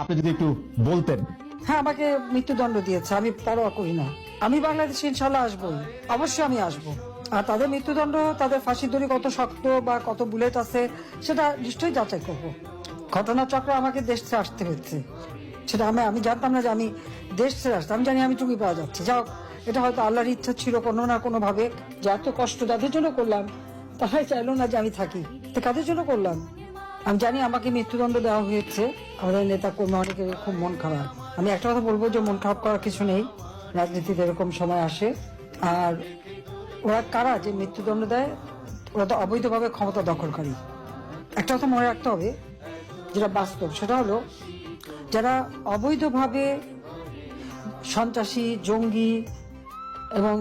আপনি যদি একটু বলতেন। হ্যাঁ, আমাকে মৃত্যুদণ্ড দিয়েছে, আমি পরোয়া করি না। আমি বাংলাদেশে ইনশাল্লাহ আসবোই, অবশ্যই আমি আসবো। আর তাদের মৃত্যুদণ্ড, তাদের ফাঁসির দড়ি কত শক্ত বা কত বুলেট আছে সেটা নিশ্চয়ই যাচাই করব। ঘটনাচক্র আমাকে দেশ ছেড়ে আসতে হয়েছে, সেটা আমি জানতাম না যে আমি দেশ ছেড়ে আসতাম। আমি জানি আমি চুমি পাওয়া যাচ্ছে, যাও, এটা হয়তো আল্লাহর ইচ্ছা ছিল কোনো না কোনো ভাবে, যে এত কষ্ট যাদের জন্য করলাম তারাই চাইলো না যে আমি থাকি। তো কাদের জন্য করলাম? আমি জানি আমাকে মৃত্যুদণ্ড দেওয়া হয়েছে। আমাদের নেতা কর্মী অনেকের খুব মন খারাপ। আমি একটা কথা বলবো যে মন খারাপ করার কিছু নেই, রাজনীতিতে এরকম সময় আসে। আর ওরা কারা যে মৃত্যুদণ্ড দেয়? ওরা তো অবৈধভাবে ক্ষমতা দখলকারী। একটা কথা মনে রাখতে হবে, যেটা বাস্তব, সেটা হলো যারা অবৈধভাবে সন্ত্রাসী, জঙ্গি এবং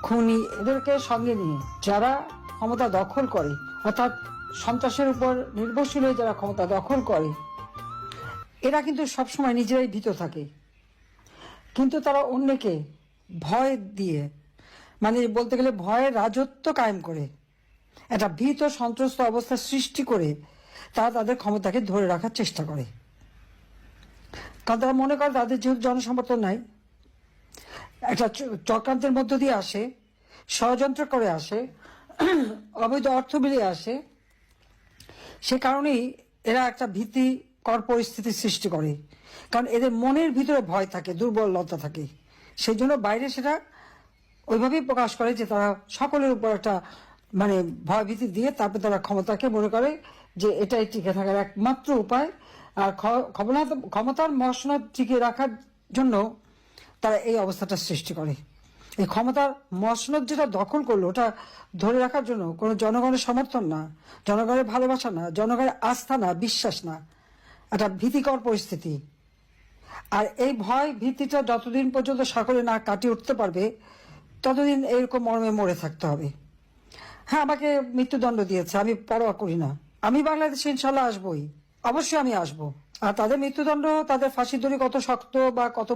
খুনি এদেরকে সঙ্গে নিয়ে যারা ক্ষমতা দখল করে, অর্থাৎ সন্ত্রাসের উপর নির্ভরশীল হয়ে যারা ক্ষমতা দখল করে, এরা কিন্তু সবসময় নিজেরাই ভীত থাকে। কিন্তু তারা অন্যকে ভয় দিয়ে, মানে বলতে গেলে ভয়ের রাজত্ব কায়েম করে, একটা ভীত সন্ত্রস্ত অবস্থা সৃষ্টি করে তারা তাদের ক্ষমতাকে ধরে রাখার চেষ্টা করে। কারণ তারা মনে করে তাদের যেহেতু জনসমর্থন নাই, একটা চক্রান্তের মধ্য দিয়ে আসে, ষড়যন্ত্র করে আসে, অবৈধ অর্থ মিলিয়ে আসে, সে কারণেই এরা একটা ভীতিকর পরিস্থিতির সৃষ্টি করে। কারণ এদের মনের ভিতরে ভয় থাকে, দুর্বলতা থাকে, সেই জন্য বাইরে সেটা ওইভাবেই প্রকাশ করে যে তারা সকলের উপর একটা মানে ভয় ভীতি দিয়ে তারপর তারা ক্ষমতাকে মনে করে যে এটাই টিকে থাকার একমাত্র উপায়। আর ক্ষমতার মসনদ টিকে রাখার জন্য তারা এই অবস্থাটা সৃষ্টি করে। এই ক্ষমতার মসনদ যেটা দখল করলো, ওটা ধরে রাখার জন্য কোনো জনগণের সমর্থন না, জনগণের ভালোবাসা না, জনগণের আস্থা না, বিশ্বাস না, একটা ভীতিকর পরিস্থিতি। আর এই ভয় ভীতিটা যতদিন পর্যন্ত সকলে না কাটিয়ে উঠতে পারবে, ততদিন এরকম মর্মে মরে থাকতে হবে। হ্যাঁ, আমাকে মৃত্যুদণ্ড দিয়েছে, আমি পরোয়া করি না। আমি বাংলাদেশে ইনশাল্লাহ আসবোই, অবশ্যই আমি আসবো। আর তাদের মৃত্যুদণ্ড, তাদের ফাঁসির দড়ি কত শক্ত বা কত